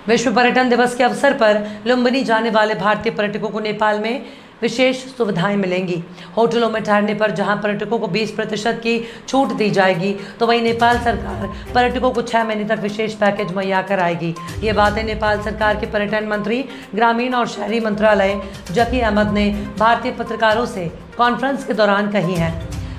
विश्व पर्यटन दिवस के अवसर पर लुम्बिनी जाने वाले भारतीय पर्यटकों को नेपाल में विशेष सुविधाएं मिलेंगी। होटलों में ठहरने पर जहां पर्यटकों को 20% की छूट दी जाएगी, तो वहीं नेपाल सरकार पर्यटकों को 6 महीने तक विशेष पैकेज मुहैया कराएगी। ये बातें नेपाल सरकार के पर्यटन मंत्री, ग्रामीण और शहरी मंत्रालय जकी अहमद ने भारतीय पत्रकारों से कॉन्फ्रेंस के दौरान कही हैं।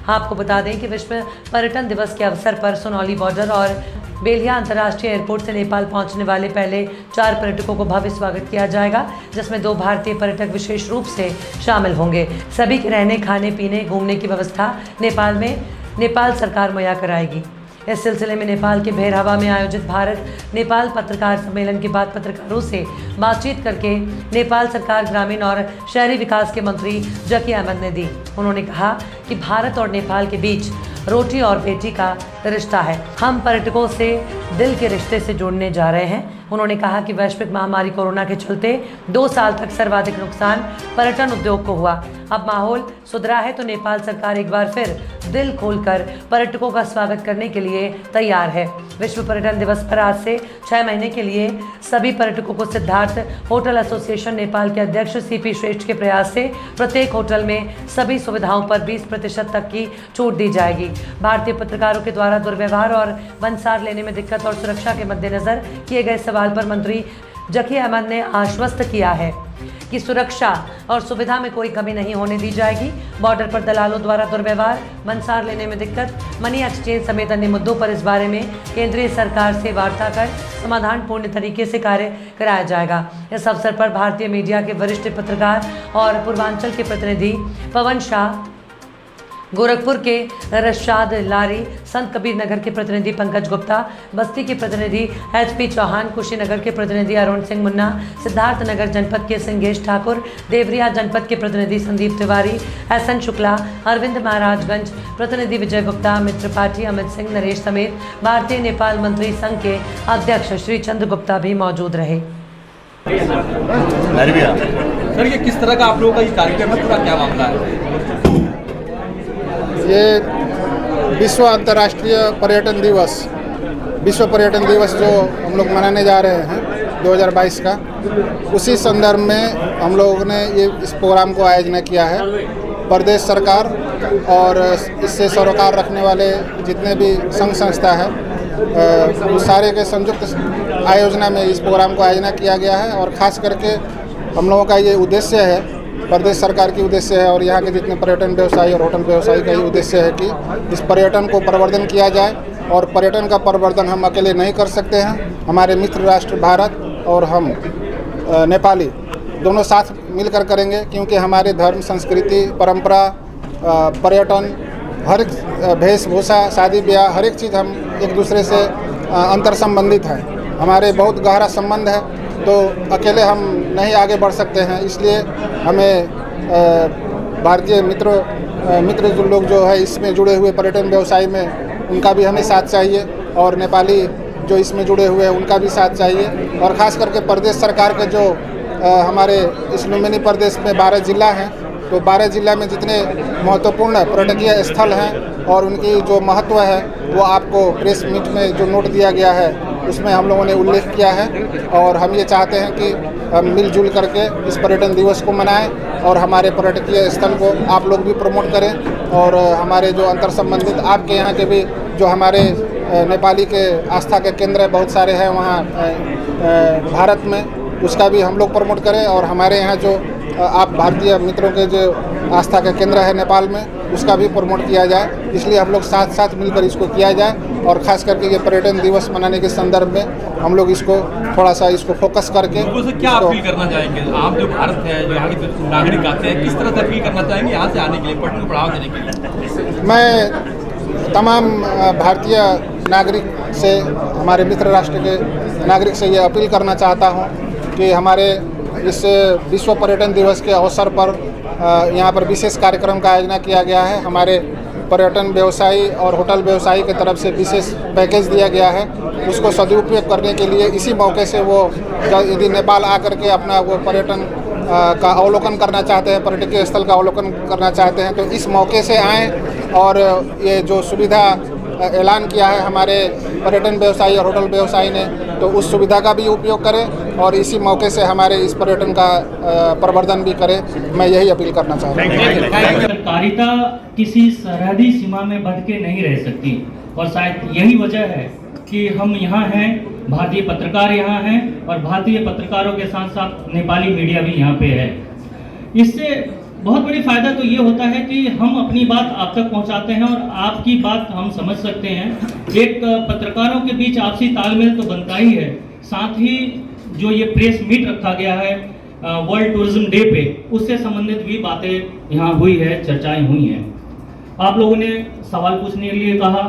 आपको बता दें कि विश्व पर्यटन दिवस के अवसर पर सुनौली बॉर्डर और बेलिया अंतर्राष्ट्रीय एयरपोर्ट से नेपाल पहुंचने वाले पहले 4 पर्यटकों को भव्य स्वागत किया जाएगा, जिसमें 2 भारतीय पर्यटक विशेष रूप से शामिल होंगे। सभी के रहने, खाने पीने, घूमने की व्यवस्था नेपाल सरकार मुहैया कराएगी। इस सिलसिले में नेपाल के भेरहवा में आयोजित भारत नेपाल पत्रकार सम्मेलन के बाद पत्रकारों से बातचीत करके नेपाल सरकार ग्रामीण और शहरी विकास के मंत्री जकी अहमद ने दी। उन्होंने कहा कि भारत और नेपाल के बीच रोटी और बेटी का रिश्ता है। हम पर्यटकों से दिल के रिश्ते से जुड़ने जा रहे हैं। उन्होंने कहा कि वैश्विक महामारी कोरोना के चलते 2 साल तक सर्वाधिक नुकसान पर्यटन उद्योग को हुआ। अब माहौल सुधरा है तो नेपाल सरकार एक बार फिर दिल खोलकर पर्यटकों का स्वागत करने के लिए तैयार है। विश्व पर्यटन दिवस पर आज से 6 महीने के लिए सभी पर्यटकों को सिद्धार्थ होटल एसोसिएशन नेपाल के अध्यक्ष सीपी श्रेष्ठ के प्रयास से प्रत्येक होटल में सभी सुविधाओं पर 20% तक की छूट दी जाएगी। भारतीय पत्रकारों के द्वारा दुर्व्यवहार और वंसार लेने में दिक्कत और सुरक्षा के मद्देनजर किए गए सवाल पर मंत्री जकी अहमद ने आश्वस्त किया है कि सुरक्षा और सुविधा में कोई कमी नहीं होने दी जाएगी। बॉर्डर पर दलालों द्वारा दुर्व्यवहार, मंसार लेने में दिक्कत, मनी एक्सचेंज समेत अन्य मुद्दों पर इस बारे में केंद्रीय सरकार से वार्ता कर समाधानपूर्ण तरीके से कार्य कराया जाएगा। इस अवसर पर भारतीय मीडिया के वरिष्ठ पत्रकार और पूर्वांचल के प्रतिनिधि पवन शाह, गोरखपुर के रशाद लारी, संत कबीर नगर के प्रतिनिधि पंकज गुप्ता, बस्ती के प्रतिनिधि HP चौहान, कुशीनगर के प्रतिनिधि अरुण सिंह मुन्ना, सिद्धार्थ नगर जनपद के सिंगेश ठाकुर, देवरिया जनपद के प्रतिनिधि संदीप तिवारी, SN शुक्ला, अरविंद महाराजगंज प्रतिनिधि विजय गुप्ता, मित्र पाठी, अमित सिंह, नरेश समेत भारतीय नेपाल मंत्री संघ के अध्यक्ष श्री चंद्र गुप्ता भी मौजूद रहे। सर, ये किस तरह का आप लोगों का ये कार्यक्रम है, पूरा क्या मामला है? ये विश्व अंतर्राष्ट्रीय पर्यटन दिवस, विश्व पर्यटन दिवस जो हम लोग मनाने जा रहे हैं 2022 का, उसी संदर्भ में हम लोगों ने ये इस प्रोग्राम को आयोजन किया है। प्रदेश सरकार और इससे सरोकार रखने वाले जितने भी संघ संस्था है, उस सारे के संयुक्त आयोजना में इस प्रोग्राम को आयोजन किया गया है। और ख़ास करके हम लोगों का ये उद्देश्य है, प्रदेश सरकार की उद्देश्य है और यहाँ के जितने पर्यटन व्यवसायी और होटल व्यवसायी का ये उद्देश्य है कि इस पर्यटन को प्रवर्धन किया जाए। और पर्यटन का प्रवर्धन हम अकेले नहीं कर सकते हैं, हमारे मित्र राष्ट्र भारत और हम नेपाली दोनों साथ मिलकर करेंगे, क्योंकि हमारे धर्म, संस्कृति, परंपरा, पर्यटन, हर एक वेशभूषा, शादी ब्याह, हर एक चीज़ हम एक दूसरे से अंतर संबंधित हैं। हमारे बहुत गहरा संबंध है, तो अकेले हम नहीं आगे बढ़ सकते हैं। इसलिए हमें भारतीय मित्र जो लोग जो है इसमें जुड़े हुए पर्यटन व्यवसाय में, उनका भी हमें साथ चाहिए और नेपाली जो इसमें जुड़े हुए हैं उनका भी साथ चाहिए। और ख़ास करके प्रदेश सरकार के जो हमारे इस लुम्बिनी प्रदेश में 12 जिला हैं, तो 12 जिला में जितने महत्वपूर्ण पर्यटकीय स्थल हैं और उनकी जो महत्व है वो आपको प्रेस मीट में जो नोट दिया गया है उसमें हम लोगों ने उल्लेख किया है। और हम ये चाहते हैं कि हम मिलजुल करके इस पर्यटन दिवस को मनाएं और हमारे पर्यटकीय स्थल को आप लोग भी प्रमोट करें। और हमारे जो अंतर संबंधित आपके यहाँ के भी जो हमारे नेपाली के आस्था के केंद्र बहुत सारे हैं वहाँ भारत में, उसका भी हम लोग प्रमोट करें। और हमारे यहाँ जो आप भारतीय मित्रों के जो आस्था का केंद्र है नेपाल में, उसका भी प्रमोट किया जाए। इसलिए हम लोग साथ साथ मिलकर इसको किया जाए। और ख़ास करके ये पर्यटन दिवस मनाने के संदर्भ में हम लोग इसको थोड़ा सा इसको फोकस करके क्या अपील करना चाहेंगे? आप जो भारत है, जो यहाँ के नागरिक आते हैं, किस तरह से अपील करना चाहेंगे यहाँ से आने के लिए, पर्यटन को बढ़ावा देने के लिए? मैं तमाम भारतीय नागरिक से, हमारे मित्र राष्ट्र के नागरिक से ये अपील करना चाहता हूँ कि हमारे इस विश्व पर्यटन दिवस के अवसर पर यहाँ पर विशेष कार्यक्रम का आयोजन किया गया है। हमारे पर्यटन व्यवसायी और होटल व्यवसायी की तरफ से विशेष पैकेज दिया गया है, उसको सदुपयोग करने के लिए इसी मौके से वो यदि नेपाल आकर के अपना वो पर्यटन का अवलोकन करना चाहते हैं, पर्यटकीय स्थल का अवलोकन करना चाहते हैं, तो इस मौके से आएँ। और ये जो सुविधा ऐलान किया है हमारे पर्यटन व्यवसायी और होटल व्यवसायी ने, तो उस सुविधा का भी उपयोग करें और इसी मौके से हमारे इस पर्यटन का प्रवर्धन भी करें। मैं यही अपील करना चाहता हूँ। पत्रकारिता किसी सरहदी सीमा में बंध के नहीं रह सकती और शायद यही वजह है कि हम यहाँ हैं, भारतीय पत्रकार यहाँ हैं और भारतीय पत्रकारों के साथ साथ नेपाली मीडिया भी यहाँ पे है। इससे बहुत बड़ी फ़ायदा तो ये होता है कि हम अपनी बात आप तक पहुँचाते हैं और आपकी बात हम समझ सकते हैं। एक पत्रकारों के बीच आपसी तालमेल तो बनता ही है, साथ ही जो ये प्रेस मीट रखा गया है वर्ल्ड टूरिज्म डे पे, उससे संबंधित भी बातें यहाँ हुई है, चर्चाएं हुई हैं। आप लोगों ने सवाल पूछने के लिए कहा,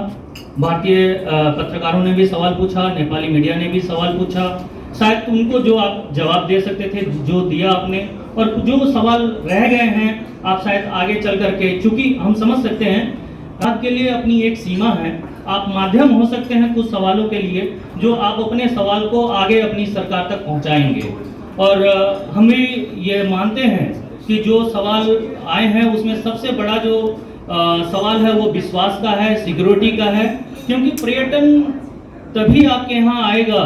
भारतीय पत्रकारों ने भी सवाल पूछा, नेपाली मीडिया ने भी सवाल पूछा। शायद उनको जो आप जवाब दे सकते थे जो दिया आपने, और जो सवाल रह गए हैं आप शायद आगे चल करके, चूंकि हम समझ सकते हैं आपके लिए अपनी एक सीमा है, आप माध्यम हो सकते हैं कुछ सवालों के लिए जो आप अपने सवाल को आगे अपनी सरकार तक पहुंचाएंगे। और हम भी ये मानते हैं कि जो सवाल आए हैं उसमें सबसे बड़ा जो सवाल है वो विश्वास का है, सिक्योरिटी का है, क्योंकि पर्यटन तभी आपके यहाँ आएगा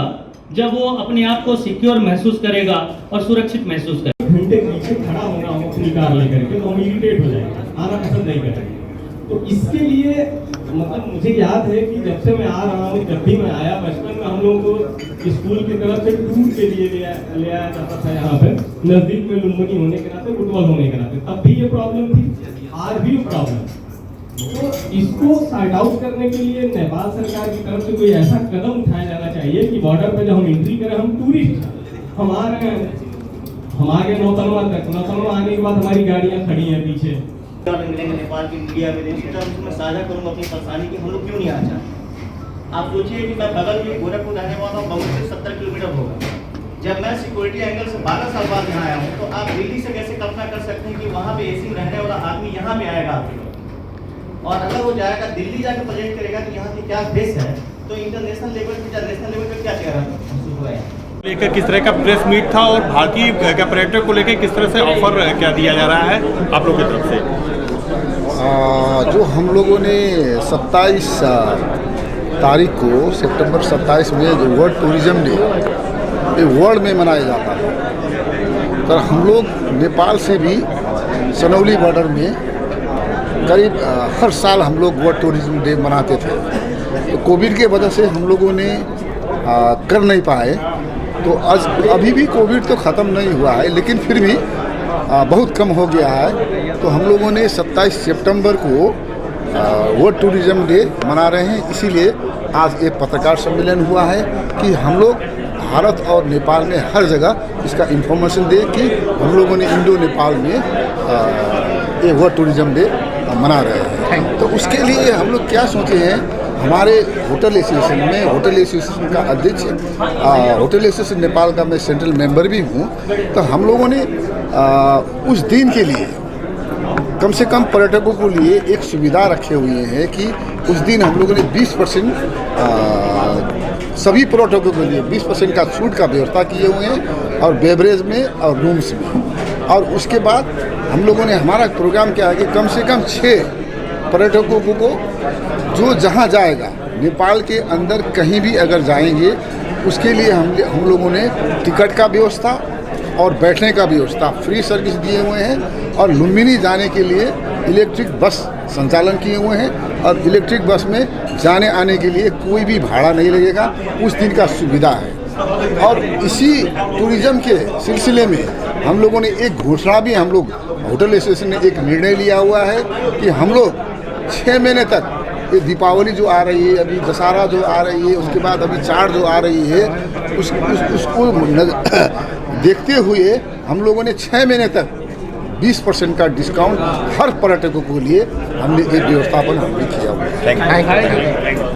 जब वो अपने आप को सिक्योर महसूस करेगा और सुरक्षित महसूस करेगा। घंटे पीछे खड़ा होना हो अपनी कार लेकर के तो हम इरिटेट हो जाएंगे, आना पसंद नहीं करेंगे। तो इसके लिए मतलब मुझे याद है कि जब से मैं आ रहा हूँ, जब भी मैं आया बचपन में हम लोगों को स्कूल की तरफ से टूर के लिए ले आया जाता था यहाँ पे, नजदीक में लुम्बिनी होने के नाते, फुटबॉल होने के नाते, तब भी ये प्रॉब्लम थी, आज भी प्रॉब्लम। तो इसको सॉर्ट आउट करने के लिए नेपाल सरकार की तरफ से कोई ऐसा कदम उठाया जाना चाहिए कि बॉर्डर पे जब हम एंट्री करें, हम टूरिस्ट हम आ रहे हैं, हम आ गए नौतनवा तक, नौतनवा आने के बाद हमारी गाड़ियाँ खड़ी हैं पीछे। मिलेंगे नेपाल की मीडिया में, मैं साझा करूँगा अपनी परेशानी कि हम लोग क्यों नहीं आ चाहते। आप सोचिए कि मैं बगल में गोरखपुर रहने वाला हूँ, बगल से 70 किलोमीटर होगा। जब मैं सिक्योरिटी एंगल से 12 साल बाद यहाँ आया हूँ, तो आप दिल्ली से कैसे कल्पना कर सकते हैं कि वहाँ पे एसी में रहने वाला आदमी यहाँ पे आएगा और अगर वो जाएगा दिल्ली जाकर प्रेजेंट करेगा कि यहाँ की क्या बेस है, तो इंटरनेशनल लेवल पे नेशनल लेवल पे क्या चेहरा लेकर किस तरह का प्रेस मीट था और भारतीय पर्यटक को लेकर किस तरह से ऑफर क्या दिया जा रहा है आप लोगों की तरफ से? जो हम लोगों ने 27 तारीख को, सितंबर 27 में जो वर्ल्ड टूरिज्म डे ये वर्ल्ड में मनाया जाता है, तो हम लोग नेपाल से भी सनौली बॉर्डर में करीब हर साल हम लोग वर्ल्ड टूरिज्म डे मनाते थे। तो कोविड के वजह से हम लोगों ने कर नहीं पाए, तो आज अभी भी कोविड तो ख़त्म नहीं हुआ है, लेकिन फिर भी बहुत कम हो गया है। तो हम लोगों ने 27 सितंबर को वर्ल्ड टूरिज्म डे मना रहे हैं, इसीलिए आज एक पत्रकार सम्मेलन हुआ है कि हम लोग भारत और नेपाल में हर जगह इसका इन्फॉर्मेशन दे कि हम लोगों ने इंडो नेपाल में ये वर्ल्ड टूरिज्म डे मना रहे हैं। तो उसके लिए हम लोग क्या सोचे हैं, हमारे होटल एसोसिएशन में, होटल एसोसिएशन का अध्यक्ष, होटल एसोसिएशन नेपाल का मैं सेंट्रल मेंबर भी हूँ, तो हम लोगों ने उस दिन के लिए कम से कम पर्यटकों के लिए एक सुविधा रखे हुए हैं कि उस दिन हम लोगों ने 20% सभी पर्यटकों के लिए 20% का छूट का व्यवस्था किए हुए हैं, और बेवरेज में और रूम्स में। और उसके बाद हम लोगों ने हमारा प्रोग्राम क्या है कि कम से कम 6 पर्यटकों को जो जहाँ जाएगा, नेपाल के अंदर कहीं भी अगर जाएंगे, उसके लिए हम लोगों ने टिकट का व्यवस्था और बैठने का व्यवस्था फ्री सर्विस दिए हुए हैं, और लुम्बिनी जाने के लिए इलेक्ट्रिक बस संचालन किए हुए हैं, और इलेक्ट्रिक बस में जाने आने के लिए कोई भी भाड़ा नहीं लगेगा, उस दिन का सुविधा है। और इसी टूरिज्म के सिलसिले में हम लोगों ने एक घोषणा भी, हम लोग होटल एसोसिएशन ने एक निर्णय लिया हुआ है कि हम लोग 6 महीने तक, ये दीपावली जो आ रही है, अभी दशहरा जो आ रही है, उसके बाद अभी चाड़ जो आ रही है, उसको देखते हुए हम लोगों ने 6 महीने तक 20% का डिस्काउंट हर पर्यटकों के लिए हमने एक व्यवस्थापन हमने किया हुआ है।